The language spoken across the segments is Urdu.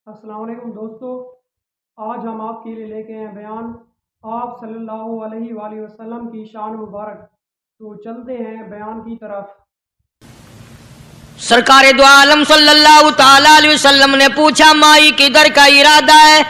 السلام علیکم دوستو، آج ہم آپ کے لیے لے کے ہیں بیان آپ صلی اللہ علیہ وآلہ وسلم کی شان مبارک۔ تو چلتے ہیں بیان کی طرف۔ سرکار دو عالم صلی اللہ تعالی علیہ وسلم نے پوچھا مائی کدھر کا ارادہ ہے؟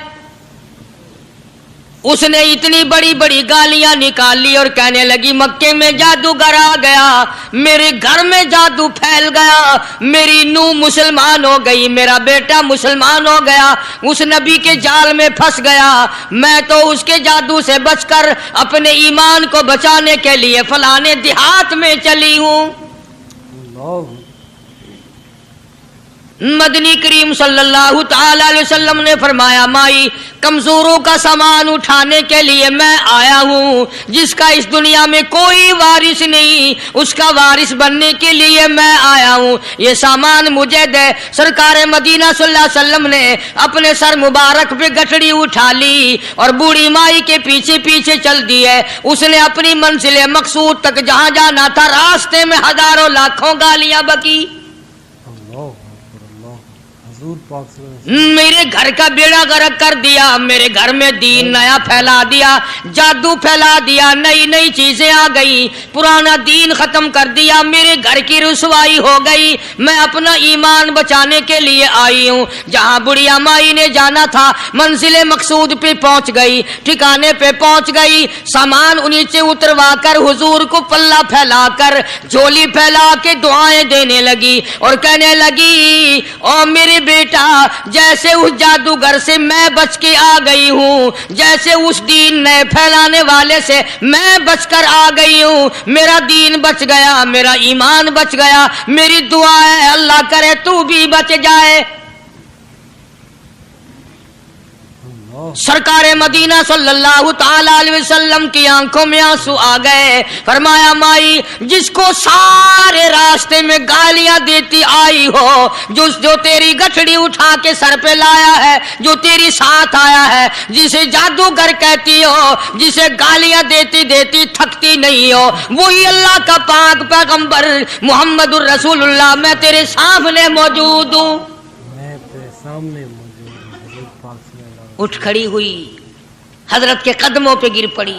اس نے اتنی بڑی بڑی گالیاں نکال لی اور کہنے لگی مکے میں جادوگر آ گیا، میرے گھر میں جادو پھیل گیا، میری نوح مسلمان ہو گئی، میرا بیٹا مسلمان ہو گیا، اس نبی کے جال میں پھنس گیا، میں تو اس کے جادو سے بچ کر اپنے ایمان کو بچانے کے لیے فلانے دیہات میں چلی ہوں۔ مدنی کریم صلی اللہ تعالی علیہ وسلم نے فرمایا مائی کمزوروں کا سامان اٹھانے کے لیے میں آیا ہوں، جس کا اس دنیا میں کوئی وارث نہیں اس کا وارث بننے کے لیے میں آیا ہوں، یہ سامان مجھے دے۔ سرکار مدینہ صلی اللہ علیہ وسلم نے اپنے سر مبارک پہ گٹھڑی اٹھا لی اور بوڑھی مائی کے پیچھے پیچھے چل دی ہے۔ اس نے اپنی منزل مقصود تک جہاں جانا تھا راستے میں ہزاروں لاکھوں گالیاں بکی۔ میرے گھر کا بیڑا غرق کر دیا، میرے گھر میں دین نیا پھیلا دیا، جادو پھیلا دیا، نئی نئی چیزیں آ گئی، پرانا دین ختم کر دیا، میرے گھر کی رسوائی ہو گئی، میں اپنا ایمان بچانے کے لیے آئی ہوں۔ جہاں بڑھیا مائی نے جانا تھا منزل مقصود پہ پہنچ گئی، ٹھکانے پہ پہنچ گئی، سامان نیچے اتروا کر حضور کو پلہ پھیلا کر جھولی پھیلا کے دعائیں دینے لگی اور کہنے لگی او میرے بیٹا جیسے اس جادوگر سے میں بچ کے آ گئی ہوں، جیسے اس دین نئے پھیلانے والے سے میں بچ کر آ گئی ہوں، میرا دین بچ گیا، میرا ایمان بچ گیا، میری دعا ہے اللہ کرے تو بھی بچ جائے۔ سرکار مدینہ صلی اللہ تعالی علیہ وسلم کی آنکھوں میں آنسو آ گئے، فرمایا مائی جس کو سارے راستے میں گالیاں دیتی آئی ہو، جو تیری گٹھڑی اٹھا کے سر پہ لایا ہے، جو تیری ساتھ آیا ہے، جسے جادوگر کہتی ہو، جسے گالیاں دیتی دیتی تھکتی نہیں ہو، وہی اللہ کا پاک پیغمبر محمد الرسول اللہ، میں تیرے سامنے موجود ہوں۔ اٹھ کھڑی ہوئی، حضرت کے قدموں پہ گر پڑی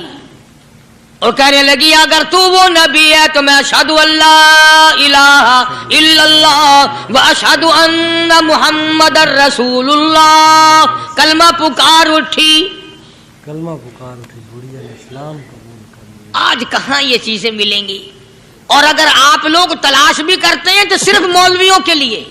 اور کہنے لگی اگر تو وہ نبی ہے تو میں اشہد اللہ الہ الا اللہ و اشہد ان محمد الرسول اللہ۔ کلمہ پکار اٹھی، بڑھیا اسلام قبول کر لیا۔ آج کہاں یہ چیزیں ملیں گی؟ اور اگر آپ لوگ تلاش بھی کرتے ہیں تو صرف مولویوں کے لیے،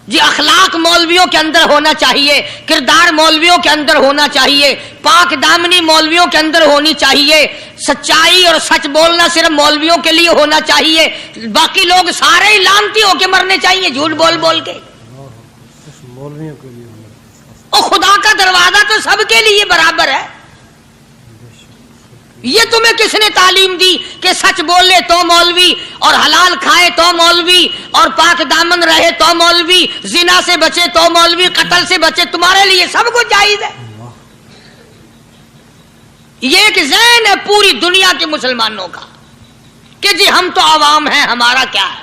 جی اخلاق مولویوں کے اندر ہونا چاہیے، کردار مولویوں کے اندر ہونا چاہیے، پاک دامنی مولویوں کے اندر ہونی چاہیے، سچائی اور سچ بولنا صرف مولویوں کے لیے ہونا چاہیے، باقی لوگ سارے ہی لانتی ہو کے مرنے چاہیے جھوٹ بول بول کے۔ مولویوں کے لیے اور خدا کا دروازہ تو سب کے لیے برابر ہے۔ یہ تمہیں کس نے تعلیم دی کہ سچ بولے تو مولوی، اور حلال کھائے تو مولوی، اور پاک دامن رہے تو مولوی، زنا سے بچے تو مولوی، قتل سے بچے، تمہارے لیے سب کچھ جائز ہے۔ یہ ایک ذہن ہے پوری دنیا کے مسلمانوں کا کہ جی ہم تو عوام ہیں، ہمارا کیا ہے۔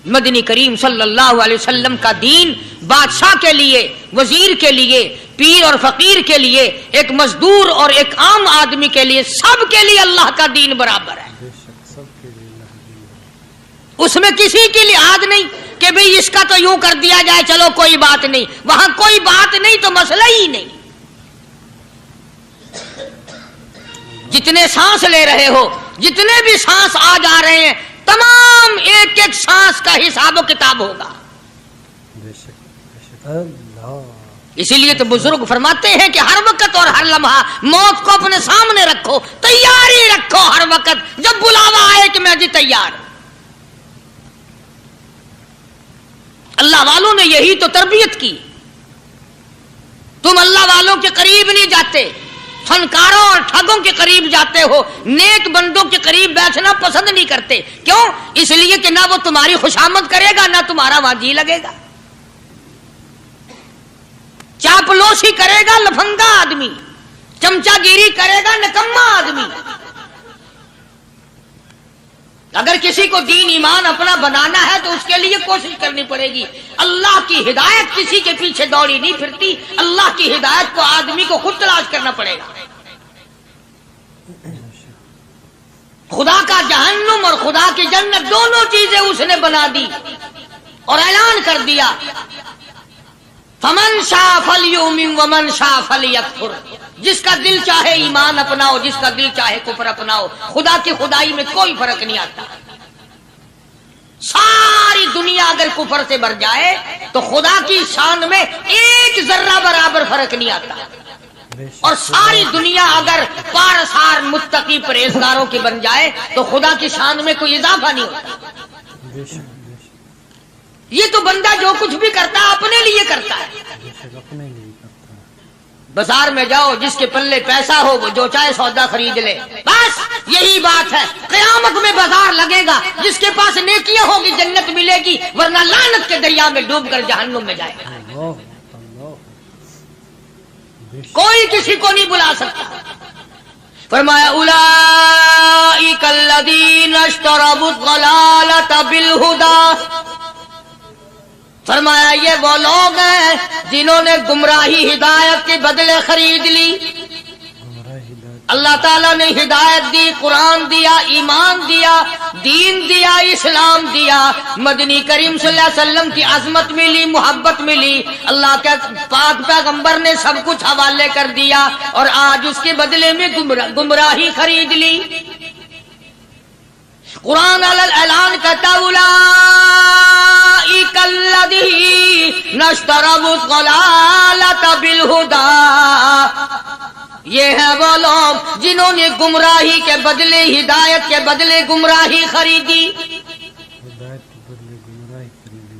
مدنی کریم صلی اللہ علیہ وسلم کا دین بادشاہ کے لیے، وزیر کے لیے، پیر اور فقیر کے لیے، ایک مزدور اور ایک عام آدمی کے لیے، سب کے لیے اللہ کا دین برابر ہے۔ اس میں کسی کی لحاظ نہیں کہ بھئی اس کا تو یوں کر دیا جائے چلو کوئی بات نہیں، وہاں کوئی بات نہیں تو مسئلہ ہی نہیں۔ جتنے سانس لے رہے ہو، جتنے بھی سانس آ جا رہے ہیں، تمام ایک ایک سانس کا حساب و کتاب ہوگا۔ اسی لیے تو بزرگ فرماتے ہیں کہ ہر وقت اور ہر لمحہ موت کو اپنے سامنے رکھو، تیاری رکھو ہر وقت، جب بلاوا آئے کہ میں جی تیار۔ اللہ والوں نے یہی تو تربیت کی۔ تم اللہ والوں کے قریب نہیں جاتے، فنکاروں اور ٹھگوں کے قریب جاتے ہو، نیک بندوں کے قریب بیٹھنا پسند نہیں کرتے۔ کیوں؟ اس لیے کہ نہ وہ تمہاری خوشامد کرے گا، نہ تمہارا وہاں جی لگے گا۔ چاپلوسی کرے گا لفنگا آدمی، چمچا گیری کرے گا نکما آدمی۔ اگر کسی کو دین ایمان اپنا بنانا ہے تو اس کے لیے کوشش کرنی پڑے گی. اللہ کی ہدایت کسی کے پیچھے دوڑی نہیں پھرتی، اللہ کی ہدایت کو آدمی کو خود تلاش کرنا پڑے گا. خدا کا جہنم اور خدا کی جنت دونوں چیزیں اس نے بنا دی اور اعلان کر دیا فمن شاء فلیؤمن ومن شاء فلیکفر. جس کا دل چاہے ایمان اپناؤ، جس کا دل چاہے کفر اپناؤ. خدا کی خدائی میں کوئی فرق نہیں آتا. ساری دنیا اگر کفر سے بھر جائے تو خدا کی شان میں ایک ذرہ برابر فرق نہیں آتا. اور ساری دنیا اگر پارسار متقی پرہیزگاروں کی بن جائے تو خدا کی شان میں کوئی اضافہ نہیں ہوتا. یہ تو بندہ جو کچھ بھی کرتا ہے اپنے لیے کرتا ہے. بازار میں جاؤ، جس کے پلے پیسہ ہو وہ جو چاہے سودا خرید لے، بس یہی بات ہے. قیامت میں بازار لگے گا، جس کے پاس نیکیاں ہوگی جنت ملے گی، ورنہ لعنت کے دریا میں ڈوب کر جہنم میں جائے گا. کوئی کسی کو نہیں بلا سکتا. فرمایا اولئک الذین اشتروا الضلالۃ بالہدی. فرمایا یہ وہ لوگ ہیں جنہوں نے گمراہی ہدایت کے بدلے خرید لی. اللہ تعالیٰ نے ہدایت دی، قرآن دیا، ایمان دیا، دین دیا، اسلام دیا، مدنی کریم صلی اللہ علیہ وسلم کی عظمت ملی، محبت ملی، اللہ کے پاک پیغمبر نے سب کچھ حوالے کر دیا، اور آج اس کے بدلے میں گمراہی خرید لی. قرآن اعلان کرتا اولئک الذین اشتروا الضلالۃ بالہدی. یہ ہے وہ لوگ جنہوں نے گمراہی کے بدلے ہدایت کے بدلے گمراہی خریدی.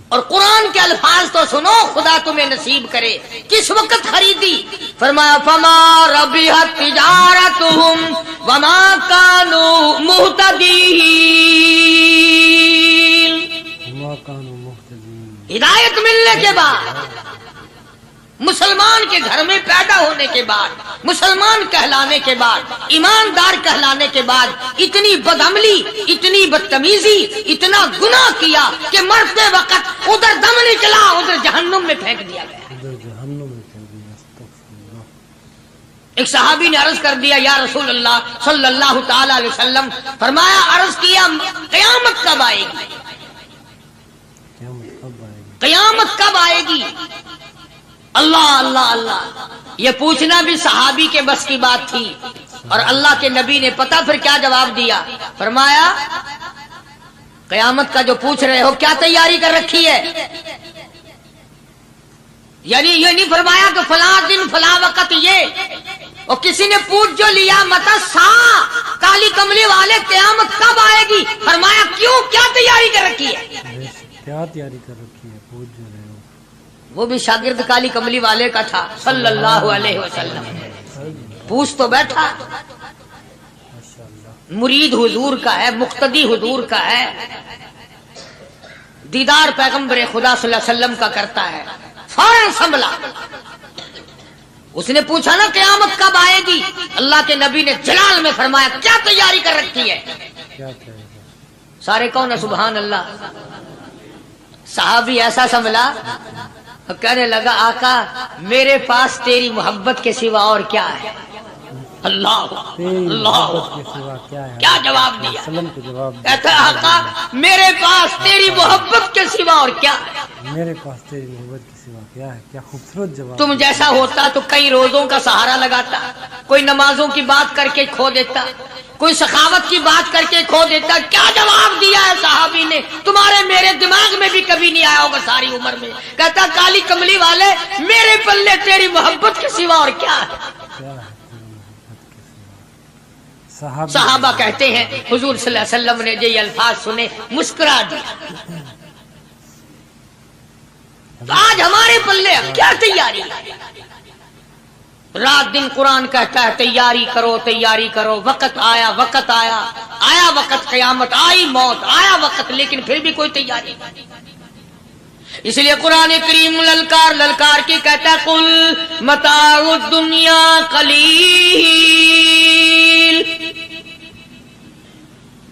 اور قرآن کے الفاظ تو سنو، خدا تمہیں نصیب کرے. کس وقت خریدی؟ فرمایا فما ربحت تجارتهم وما كانوا مهتدين. ہدایت ملنے کے بعد، مسلمان کے گھر میں پیدا ہونے کے بعد، مسلمان کہلانے کے بعد، ایماندار کہلانے کے بعد اتنی بدعملی، اتنی بدتمیزی، اتنا گناہ کیا کہ مرتے وقت ادھر دم نکلا، ادھر جہنم میں پھینک دیا گیا. ایک صحابی نے عرض کر دیا یا رسول اللہ صلی اللہ تعالی علیہ وسلم. فرمایا عرض کیا قیامت کب آئے گی؟ قیامت کب آئے گی؟ اللہ اللہ اللہ. یہ پوچھنا بھی صحابی کے بس کی بات تھی. اور اللہ کے نبی نے پتہ پھر کیا جواب دیا؟ فرمایا قیامت کا جو پوچھ رہے ہو کیا تیاری کر رکھی ہے؟ یعنی یہ نہیں فرمایا کہ فلاں دن فلاں وقت یہ، اور کسی نے پوچھ جو لیا متا سا کالی کملی والے قیامت کب آئے گی؟ فرمایا کیوں، کیا تیاری کر رکھی ہے؟ کیا تیاری کر رکھی ہے؟ پوچھ جو رہے ہو. وہ بھی شاگرد کالی کملی والے کا تھا صلی اللہ علیہ وسلم. پوچھ تو بیٹھا، مرید حضور کا ہے، مقتدی حضور کا ہے، دیدار پیغمبر خدا صلی اللہ علیہ وسلم کا کرتا ہے. فوراً سنبھلا. اس نے پوچھا نا قیامت کب آئے گی؟ اللہ کے نبی نے جلال میں فرمایا کیا تیاری کر رکھی ہے؟ سارے کون ہے سبحان اللہ. صحابی ایسا سنبھلا، کہنے لگا آقا میرے پاس تیری محبت کے سوا اور کیا ہے؟ اللہ اللہ، کیا جواب دیا؟ کہتا آقا میرے پاس تیری محبت کے سوا اور کیا ہے؟ میرے پاس تیری محبت کے سوا کیا ہے؟ کیا خوبصورت جواب. تم جیسا ہوتا تو کئی روزوں کا سہارا لگاتا، کوئی نمازوں کی بات کر کے کھو دیتا، کوئی سخاوت کی بات کر کے کھو دیتا. کیا جواب دیا ہے صحابی نے؟ تمہارے میرے دماغ میں بھی کبھی نہیں آیا ہوگا ساری عمر میں. کہتا کالی کملی والے میرے پلے تیری محبت کے سوا اور کیا ہے؟ صحابہ کہتے ہیں حضور صلی اللہ علیہ وسلم نے جو یہ الفاظ سنے مسکرا دیا. آج ہمارے پلے کیا تیاری ہے؟ رات دن قرآن کہتا ہے تیاری کرو تیاری کرو. وقت آیا، وقت آیا، آیا وقت، قیامت آئی، موت آیا وقت، لیکن پھر بھی کوئی تیاری نہیں. اس لیے قرآن کریم للکار للکار کی کہتا ہے قل متاع الدنیا قلیل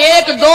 1-2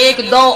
1-2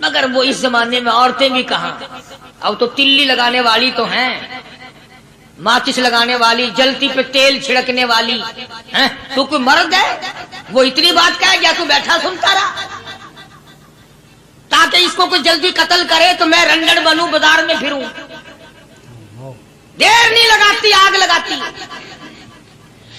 مگر وہ اس زمانے میں عورتیں بھی کہاں، اب تو تلی لگانے والی تو ہیں، ماچس لگانے والی، جلتی پہ تیل چھڑکنے والی ہیں؟ تو کوئی مرد ہے وہ اتنی بات کہے گیا تو بیٹھا سنتا رہا تاکہ اس کو کوئی جلدی قتل کرے تو میں رنڈڑ بنوں، بازار میں پھروں، دیر نہیں لگاتی آگ لگاتی۔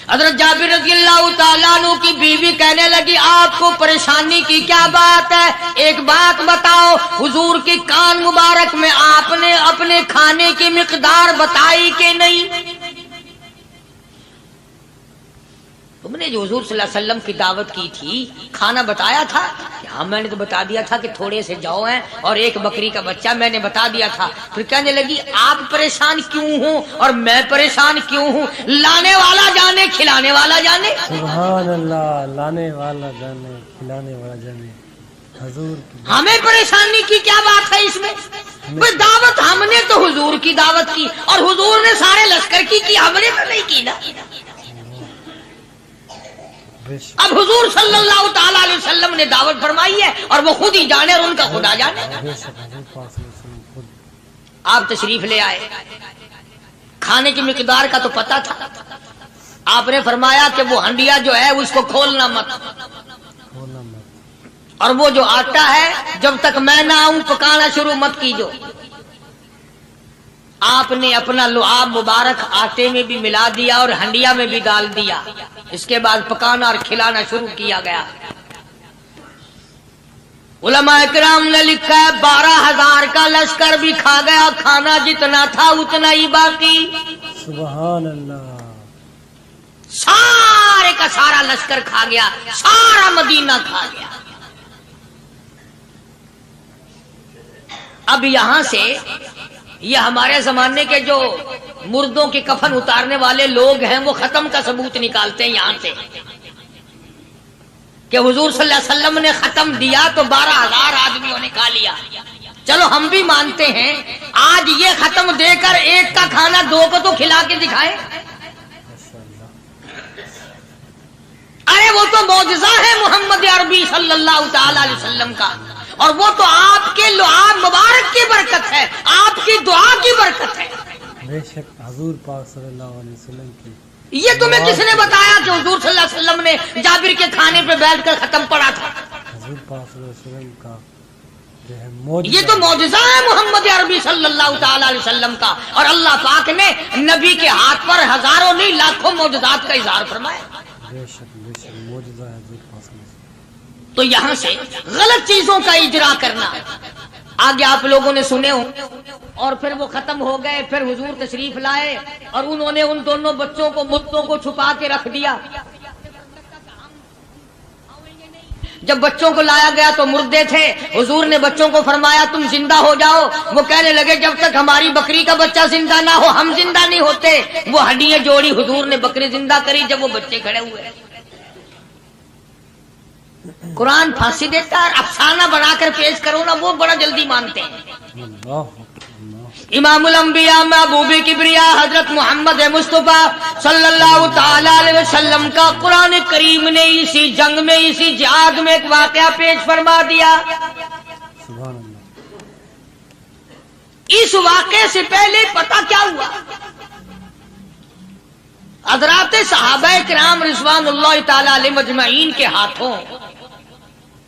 حضرت جابر رضی اللہ تعالیٰ عنہ کی بیوی کہنے لگی آپ کو پریشانی کی کیا بات ہے، ایک بات بتاؤ، حضور کی کان مبارک میں آپ نے اپنے کھانے کی مقدار بتائی کہ نہیں؟ تم نے جو حضور صلی اللہ علیہ وسلم کی دعوت کی تھی کھانا بتایا تھا؟ ہاں میں نے تو بتا دیا تھا کہ تھوڑے سے جو ہیں اور ایک بکری کا بچہ، میں نے بتا دیا تھا۔ پھر کہنے لگی آپ پریشان کیوں ہوں اور میں پریشان کیوں ہوں؟ لانے والا جانے کھلانے والا جانے۔ سبحان اللہ، لانے والا جانے کھلانے والا جانے۔ حضور کی ہمیں پریشانی کی کیا بات ہے اس میں؟ بس دعوت ہم نے تو حضور کی دعوت کی اور حضور نے سارے لشکر کی ہم نے تو نہیں کی نا۔ اب حضور صلی اللہ تعالیٰ علیہ وسلم نے دعوت فرمائی ہے اور وہ خود ہی جانے اور ان کا خدا جانے۔ آپ تشریف لے آئے، کھانے کی مقدار کا تو پتا تھا، آپ نے فرمایا کہ وہ ہنڈیا جو ہے اس کو کھولنا مت، اور وہ جو آٹا ہے جب تک میں نہ آؤں پکانا شروع مت کیجو۔ آپ نے اپنا لعاب مبارک آٹے میں بھی ملا دیا اور ہنڈیا میں بھی ڈال دیا، اس کے بعد پکانا اور کھلانا شروع کیا گیا۔ علماء کرام نے لکھا ہے 12,000 کا لشکر بھی کھا گیا، کھانا جتنا تھا اتنا ہی باقی۔ سبحان اللہ، سارے کا سارا لشکر کھا گیا، سارا مدینہ کھا گیا۔ اب یہاں سے یہ ہمارے زمانے کے جو مردوں کے کفن اتارنے والے لوگ ہیں وہ ختم کا ثبوت نکالتے ہیں یہاں سے کہ حضور صلی اللہ علیہ وسلم نے ختم دیا تو 12,000 آدمیوں نے کھا لیا۔ چلو ہم بھی مانتے ہیں، آج یہ ختم دے کر ایک کا کھانا 2 کو تو کھلا کے دکھائے۔ ارے وہ تو معجزہ ہے محمد عربی صلی اللہ تعالی علیہ وسلم کا، اور وہ تو آپ کے لعاب مبارک کی برکت ہے، آپ کی دعا کی برکت ہے۔ بے شک حضور پاک صلی اللہ علیہ وسلم کی یہ تمہیں کس نے بتایا کہ حضور صلی اللہ علیہ وسلم نے جابر کے کھانے پہ بیٹھ کر ختم پڑا تھا؟ حضور پاک صلی اللہ علیہ وسلم کا جو ہے معجزہ، یہ تو معجزہ ہے محمد عربی صلی اللہ تعالی علیہ وسلم کا، اور اللہ پاک نے نبی کے ہاتھ پر ہزاروں نہیں لاکھوں معجزات کا اظہار فرمایا۔ بے شک معجزہ ہے حضور پاک صلی اللہ علیہ وسلم۔ تو یہاں سے غلط چیزوں کا اجرا کرنا آگے آپ لوگوں نے سنے ہوں، اور پھر وہ ختم ہو گئے، پھر حضور تشریف لائے اور انہوں نے ان دونوں بچوں کو مردوں کو چھپا کے رکھ دیا۔ جب بچوں کو لایا گیا تو مردے تھے، حضور نے بچوں کو فرمایا تم زندہ ہو جاؤ، وہ کہنے لگے جب تک ہماری بکری کا بچہ زندہ نہ ہو ہم زندہ نہیں ہوتے۔ وہ ہڈیاں جوڑی، حضور نے بکری زندہ کری جب وہ بچے کھڑے ہوئے۔ قرآن پھانسی دیتا ہے، افسانہ بنا کر پیش کرو نا وہ بڑا جلدی مانتے ہیں۔ امام الانبیاء محبوب کبریا حضرت محمد مصطفیٰ صلی اللہ تعالی علیہ وسلم کا قرآن کریم نے اسی جنگ میں، اسی جہاد میں ایک واقعہ پیش فرما دیا۔ سبحان اللہ۔ اس واقعے سے پہلے پتہ کیا ہوا؟ حضرات صحابہ کرام رضوان اللہ تعالی علیہ مجمعین کے ہاتھوں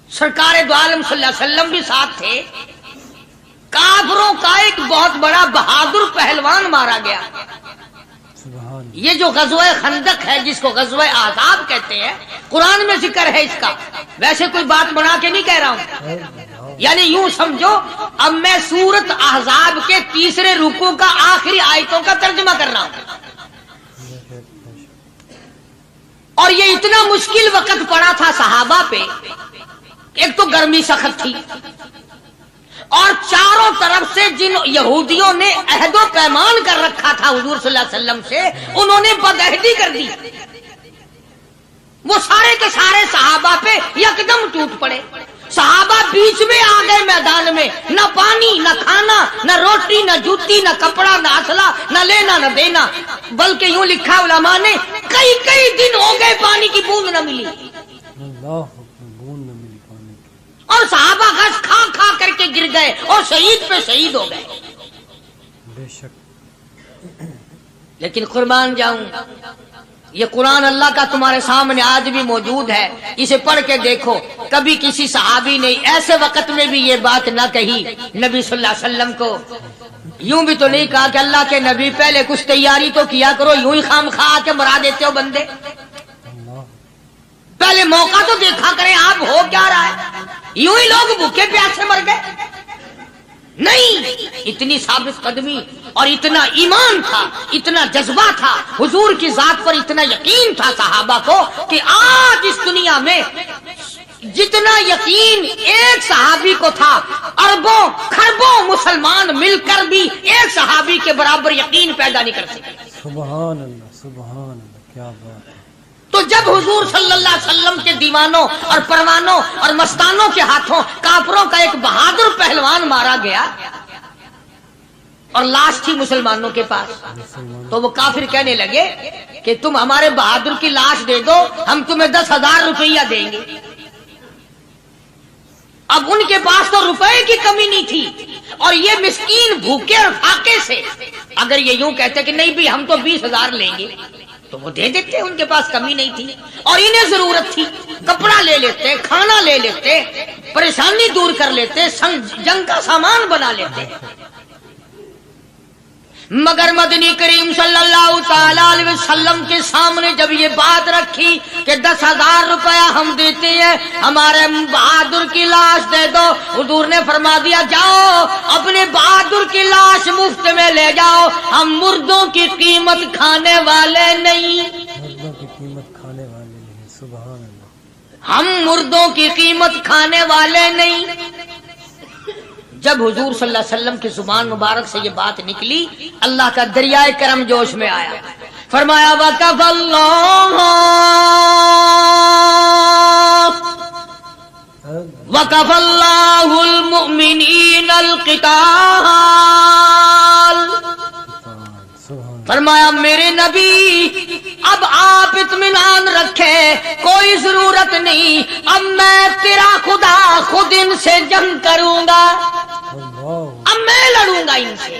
سرکار دو عالم صلی اللہ علیہ وسلم بھی ساتھ تھے، کافروں کا ایک بہت بڑا بہادر پہلوان مارا گیا۔ سبحان یہ جو غزوہ خندق ہے جس کو غزوہ احزاب کہتے ہیں، قرآن میں ذکر ہے اس کا، ویسے کوئی بات بنا کے نہیں کہہ رہا ہوں، یعنی یوں سمجھو اب میں سورت احزاب کے 3 رکوع کا آخری آیتوں کا ترجمہ کر رہا ہوں۔ اور یہ اتنا مشکل وقت پڑا تھا صحابہ پہ، ایک تو گرمی سخت تھی، اور چاروں طرف سے جن یہودیوں نے عہد و پیمان کر رکھا تھا حضور صلی اللہ علیہ وسلم سے، انہوں نے بدعہدی کر دی، وہ سارے کے سارے صحابہ پہ یکدم ٹوٹ پڑے۔ صحابہ بیچ میں آ گئے میدان میں، نہ پانی نہ کھانا نہ روٹی نہ جوتی نہ کپڑا نہ اسلحہ نہ لینا نہ دینا، بلکہ یوں لکھا علماء نے کئی دن ہو گئے پانی کی بوند نہ ملی۔ اللہ، بوند نہ ملی پانی کی۔ اور صحابہ غش کھا کھا کر کے گر گئے اور شہید پہ شہید ہو گئے. بے شک. لیکن قربان جاؤں، یہ قرآن اللہ کا تمہارے سامنے آج بھی موجود ہے، اسے پڑھ کے دیکھو. کبھی کسی صحابی نے ایسے وقت میں بھی یہ بات نہ کہی نبی صلی اللہ علیہ وسلم کو. یوں بھی تو نہیں کہا کہ اللہ کے نبی پہلے کچھ تیاری تو کیا کرو، یوں ہی خام خواہ کے مرا دیتے ہو بندے. پہلے موقع تو دیکھا کریں آپ ہو کیا رہا ہے. یوں ہی لوگ بھوکے پیاسے مر گئے. نہیں، اتنی ثابت قدمی اور اتنا ایمان تھا، اتنا جذبہ تھا، حضور کی ذات پر اتنا یقین تھا صحابہ کو کہ آج اس دنیا میں جتنا یقین ایک صحابی کو تھا، اربوں خربوں مسلمان مل کر بھی ایک صحابی کے برابر یقین پیدا نہیں کر سکے. سبحان اللہ، سبحان اللہ، کیا بات ہے. تو جب حضور صلی اللہ علیہ وسلم کے دیوانوں اور پروانوں اور مستانوں کے ہاتھوں کافروں کا ایک بہادر پہلوان مارا گیا اور لاش تھی مسلمانوں کے پاس، تو وہ کافر کہنے لگے کہ تم ہمارے بہادر کی لاش دے دو، ہم تمہیں 10,000 روپیہ دیں گے. اب ان کے پاس تو روپے کی کمی نہیں تھی، اور یہ مسکین بھوکے اور فاقے سے اگر یہ یوں کہتے کہ نہیں بھی ہم تو 20,000 لیں گے تو وہ دے دیتے. ان کے پاس کمی نہیں تھی اور انہیں ضرورت تھی، کپڑا لے لیتے، کھانا لے لیتے، پریشانی دور کر لیتے، جنگ کا سامان بنا لیتے. مگر مدنی کریم صلی اللہ تعالی علیہ وسلم کے سامنے جب یہ بات رکھی کہ 10,000 روپیہ ہم دیتے ہیں، ہمارے بہادر کی لاش دے دو، حضور نے فرما دیا جاؤ اپنے بہادر کی لاش مفت میں لے جاؤ، ہم مردوں کی قیمت کھانے والے نہیں. مردوں کی قیمت کھانے والے نہیں. سبحان اللہ. ہم مردوں کی قیمت کھانے والے نہیں. جب حضور صلی اللہ علیہ وسلم کی زبان مبارک سے یہ بات نکلی، اللہ کا دریائے کرم جوش میں آیا. فرمایا وَكَفَ اللَّهُ الْمُؤْمِنِينَ الْقِتَالَ. فرمایا میرے نبی اب آپ اطمینان رکھیں، کوئی ضرورت نہیں، اب میں تیرا خدا خود ان سے جنگ کروں گا، اب میں لڑوں گا ان سے.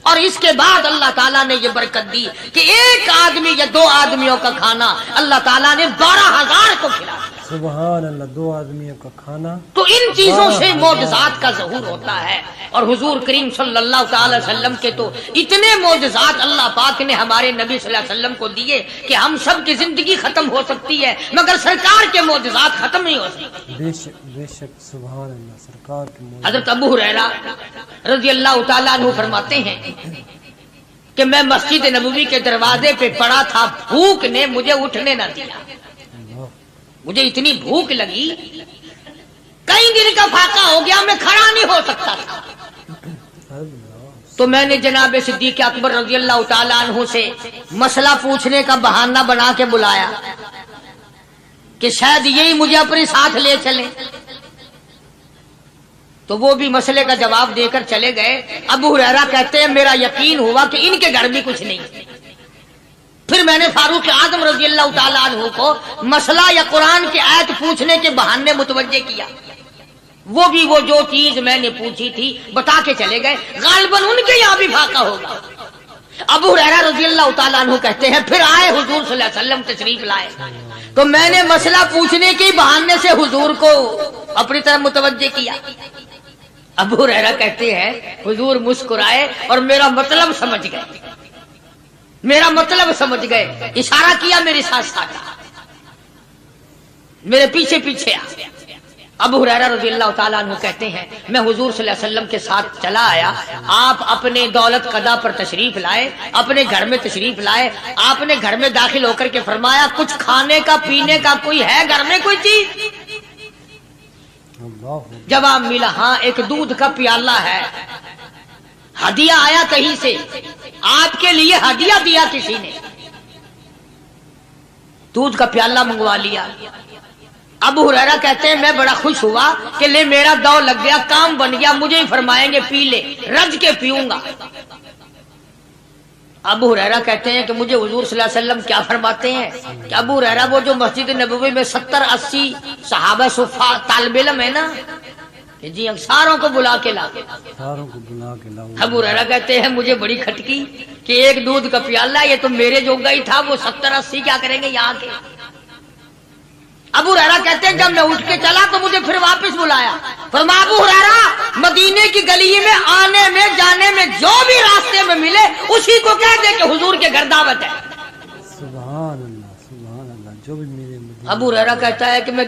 اور اس کے بعد اللہ تعالیٰ نے یہ برکت دی کہ ایک آدمی یا 2 آدمیوں کا کھانا اللہ تعالیٰ نے 12,000 کو کھلایا. سبحان اللہ. 2 آدمیوں کا کھانا. تو ان چیزوں سے معجزات کا ظہور ہوتا ہے. اور حضور کریم صلی اللہ تعالی وسلم کے تو اتنے معجزات اللہ پاک نے ہمارے نبی صلی اللہ علیہ وسلم کو دیے کہ ہم سب کی زندگی ختم ہو سکتی ہے مگر سرکار کے معجزات ختم نہیں ہو سکتی. بے شک. سبحان اللہ. سرکار کے معجزات. حضرت ابو ہریرہ رضی اللہ تعالیٰ عنہ فرماتے ہیں کہ میں مسجد نبوی کے دروازے پہ پڑا تھا، بھوک نے مجھے اٹھنے نہ دیا. مجھے اتنی بھوک لگی، کئی دن کا فاقہ ہو گیا، میں کھڑا نہیں ہو سکتا تھا. تو میں نے جناب صدیق اکبر رضی اللہ تعالیٰ عنہ سے مسئلہ پوچھنے کا بہانہ بنا کے بلایا کہ شاید یہی مجھے اپنے ساتھ لے چلیں. تو وہ بھی مسئلے کا جواب دے کر چلے گئے. ابو ہریرہ کہتے ہیں میرا یقین ہوا کہ ان کے گھر بھی کچھ نہیں. پھر میں نے فاروق اعظم رضی اللہ تعالیٰ عنہ کو مسئلہ یا قرآن کی آیت پوچھنے کے بہانے متوجہ کیا. وہ بھی وہ جو چیز میں نے پوچھی تھی بتا کے چلے گئے. غالباً ان کے یہاں بھی فاقہ ہوگا. ابو ہریرہ رضی اللہ تعالیٰ عنہ کہتے ہیں پھر آئے حضور صلی اللہ علیہ وسلم تشریف لائے تو میں نے مسئلہ پوچھنے کے بہانے سے حضور کو اپنی طرف متوجہ کیا. ابو ہریرہ کہتے ہیں حضور مسکرائے اور میرا مطلب سمجھ گئے، میرا مطلب سمجھ گئے، اشارہ کیا میرے ساتھ ساتھ، میرے پیچھے پیچھے آ. ابو ہریرہ رضی اللہ تعالیٰ عنہ کہتے ہیں میں حضور صلی اللہ علیہ وسلم کے ساتھ چلا آیا. آپ اپنے دولت قضا پر تشریف لائے، اپنے گھر میں تشریف لائے. آپ نے گھر میں داخل ہو کر کے فرمایا کچھ کھانے کا پینے کا کوئی ہے گھر میں کوئی چیز؟ جواب ملا ہاں ایک دودھ کا پیالہ ہے، ہدیہ آیا کہیں سے، آپ کے لیے ہدیہ دیا کسی نے، دودھ کا پیالہ منگوا لیا. ابو ہریرہ کہتے ہیں میں بڑا خوش ہوا کہ لے میرا دو لگ گیا، کام بن گیا، مجھے ہی فرمائیں گے پی لے، رج کے پیوں گا. ابو ہریرہ کہتے ہیں کہ مجھے حضور صلی اللہ علیہ وسلم کیا فرماتے ہیں کہ ابو ہریرہ وہ جو مسجد نبوی میں 70-80 صحابہ صفا طالب علم ہے نا کہ جی ساروں کو بلا کے لا ابو ہریرہ کہتے ہیں مجھے بڑی کھٹکی کہ ایک دودھ کا پیالہ یہ تو میرے جوگا ہی تھا، وہ 70-80 کیا کریں گے یہاں کے۔ ابو ہریرہ کہتے ہیں جب میں اٹھ کے چلا تو مجھے پھر واپس بلایا، فرمایا ابو ہریرہ مدینے کی گلی میں آنے میں جانے میں جو بھی راستے میں ملے اسی کو کہہ دے کہ حضور کے گھر دعوت ہے۔ سبحان اللہ جو بھی میرے ابو ہریرہ کہتا ہے کہ میں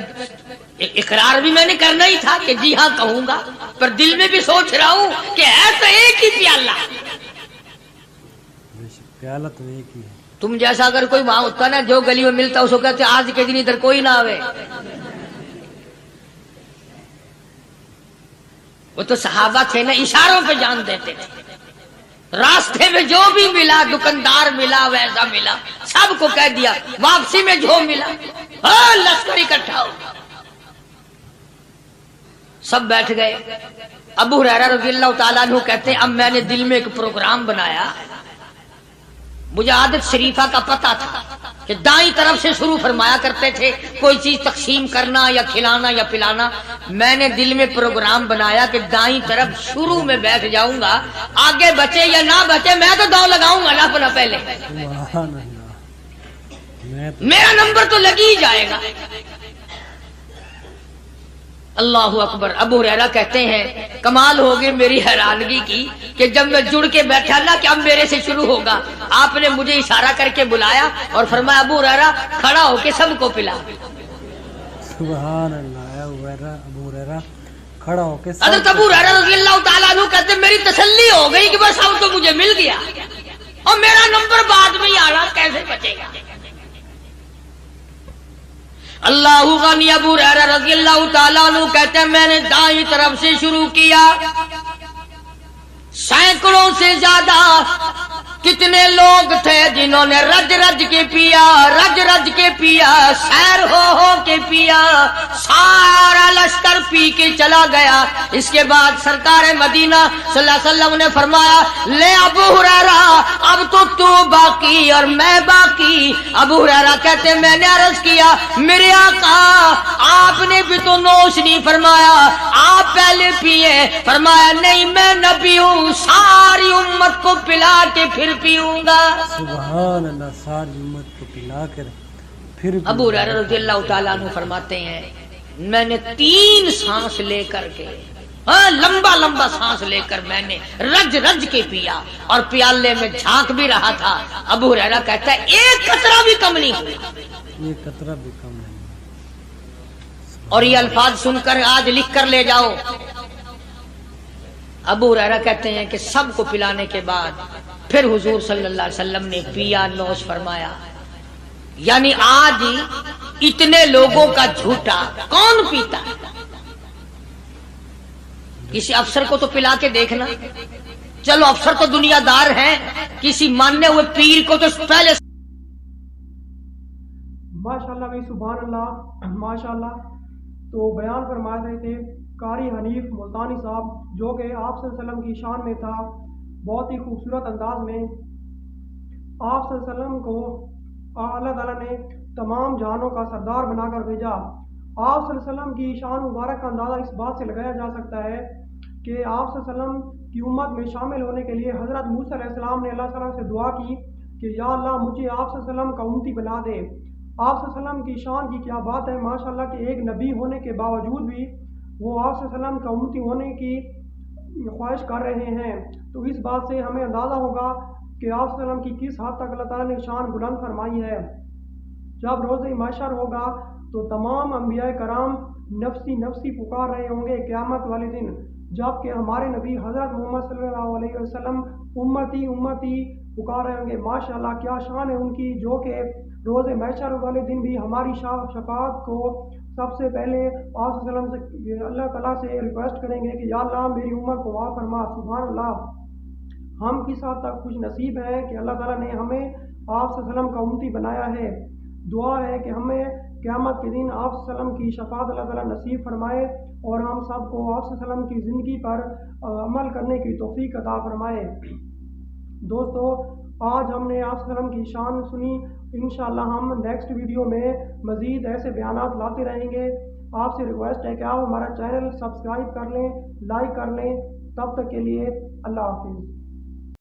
اقرار بھی میں نے کرنا ہی تھا کہ جی ہاں کہوں گا، پر دل میں بھی سوچ رہا ہوں کہ ہے تو ایک ہی پیالہ، پیالہ تو ایک ہی ہے۔ تم جیسا اگر کوئی وہاں ہوتا نا جو گلی میں ملتا اس کو کہتے آج کے دن ادھر کوئی نہ آوے۔ وہ تو صحابہ تھے نا، اشاروں پہ جان دیتے تھے، راستے میں جو بھی ملا، دکاندار ملا ویسا ملا، سب کو کہہ دیا، واپسی میں جو ملا لشکر اکٹھا ہو۔ سب بیٹھ گئے۔ ابو ہریرہ رضی اللہ تعالیٰ عنہ کہتے ہیں اب میں نے دل میں ایک پروگرام بنایا، مجھے عادت شریفہ کا پتہ تھا کہ دائیں طرف سے شروع فرمایا کرتے تھے کوئی چیز تقسیم کرنا یا کھلانا یا پلانا۔ میں نے دل میں پروگرام بنایا کہ دائیں طرف شروع میں بیٹھ جاؤں گا، آگے بچے یا نہ بچے میں تو دو لگاؤں گا نا اپنا پہلے، میرا نمبر تو لگ ہی جائے گا۔ اللہ اکبر۔ ابو ہریرہ کہتے ہیں کمال ہوگی میری حیرانگی کی کہ جب میں جڑ کے بیٹھا نا کہ اب میرے سے شروع ہوگا، آپ نے مجھے اشارہ کر کے بلایا اور فرمایا ابو ہریرہ کھڑا ہو کے سب کو پلا۔ سبحان اللہ۔ ابو ہریرہ کھڑا ہو کے حضرت ابو ہریرہ رضی اللہ تعالیٰ عنہ کہتے ہیں میری تسلی ہو گئی کہ بس اب تو مجھے مل گیا اور میرا نمبر بعد میں ہی آ رہا، کیسے بچے گا۔ اللہ غنی۔ ابو ہریرہ رضی اللہ تعالیٰ عنہ کہتے ہیں میں نے دائیں طرف سے شروع کیا، سینکڑوں سے زیادہ کتنے لوگ تھے جنہوں نے رج رج کے پیا، رج رج کے پیا، سیر ہو کے پیا، سارا لشکر پی کے چلا گیا۔ اس کے بعد سرکار مدینہ صلی اللہ علیہ وسلم نے فرمایا لے ابو ہریرہ اب تو باقی اور میں باقی۔ ابو ہریرہ کہتے ہیں میں نے عرض کیا میرے آقا آپ نے بھی تو نوش نہیں فرمایا، آپ پہلے پیے۔ فرمایا نہیں میں نبی ہوں، ساری امت کو پلا کے پھر پیوں گا۔ سبحان اللہ، ساری امت کو پلا کر پھر۔ ابو ہریرہ رضی اللہ تعالیٰ عنہ فرماتے ہیں میں نے 3 سانس لے کر کے لمبا لمبا سانس لے کر میں نے رج رج کے پیا اور پیالے میں جھانک بھی رہا تھا۔ ابو ہریرہ کہتا ہے ایک قطرہ بھی کم نہیں ہوا، ایک قطرہ بھی کم نہیں۔ اور یہ الفاظ سن کر آج لکھ کر لے جاؤ۔ ابو ہریرہ کہتے ہیں کہ سب کو پلانے کے بعد پھر حضور صلی اللہ علیہ وسلم نے پیا، نوش فرمایا۔ یعنی آج اتنے لوگوں کا جھوٹا کون پیتا ہے؟ کسی افسر کو تو پلا کے دیکھنا، چلو افسر تو دنیا دار ہیں، کسی ماننے ہوئے پیر کو تو پہلے۔ ماشاءاللہ بھائی، سبحان اللہ، ماشاءاللہ۔ تو بیان فرما رہے تھے قاری حنیف ملتانی صاحب، جو کہ آپ صلی اللہ علیہ وسلم کی شان میں تھا، بہت ہی خوبصورت انداز میں آپ صلی اللہ علیہ وسلم کو اللہ تعالیٰ نے تمام جہانوں کا سردار بنا کر بھیجا۔ آپ صلی اللہ علیہ وسلم کی شان مبارک کا اندازہ اس بات سے لگایا جا سکتا ہے کہ آپ صلی اللہ علیہ وسلم کی امت میں شامل ہونے کے لیے حضرت موسیٰ علیہ السلام نے اللہ تعالیٰ سے دعا کی کہ یا اللہ مجھے آپ صلی اللہ علیہ وسلم کا امتی بنا دے۔ آپ صلی اللہ علیہ وسلم کی شان کی کیا بات ہے ماشاءاللہ کہ ایک نبی ہونے کے باوجود بھی وہ آپ صلی اللہ علیہ وسلم کا امتی ہونے کی خواہش کر رہے ہیں۔ تو اس بات سے ہمیں اندازہ ہوگا کہ آپ صلی اللہ علیہ وسلم کی کس حد تک اللہ تعالیٰ نے شان بلند فرمائی ہے۔ جب روز محشر ہوگا تو تمام انبیاء کرام نفسی نفسی پکار رہے ہوں گے قیامت والے دن، جبکہ ہمارے نبی حضرت محمد صلی اللہ علیہ وسلم امتی امتی پکار رہے ہوں گے۔ ماشاءاللہ کیا شان ہے ان کی، جو کہ روز محشر والے دن بھی ہماری شفاعت کو سب سے پہلے آپ صلی اللہ علیہ وسلم سے اللہ تعالیٰ سے ریکویسٹ کریں گے کہ یا اللہ میری امت کو معاف فرما۔ سبحان اللہ، ہم کس حد تک خوش نصیب ہیں کہ اللہ تعالیٰ نے ہمیں آپ صلی اللہ علیہ وسلم کا امتی بنایا ہے۔ دعا ہے کہ ہمیں قیامت کے دن آپ صلی اللہ علیہ وسلم کی شفاعت اللہ تعالیٰ نصیب فرمائے اور ہم سب کو آپ صلی اللہ علیہ وسلم کی زندگی پر عمل کرنے کی توفیق عطا فرمائے۔ دوستو، آج ہم نے آپ وسلم کی شان سنی، انشاءاللہ ہم نیکسٹ ویڈیو میں مزید ایسے بیانات لاتے رہیں گے۔ آپ سے ریکویسٹ ہے کہ آپ ہمارا چینل سبسکرائب کر لیں، لائک کر لیں۔ تب تک کے لیے اللہ حافظ۔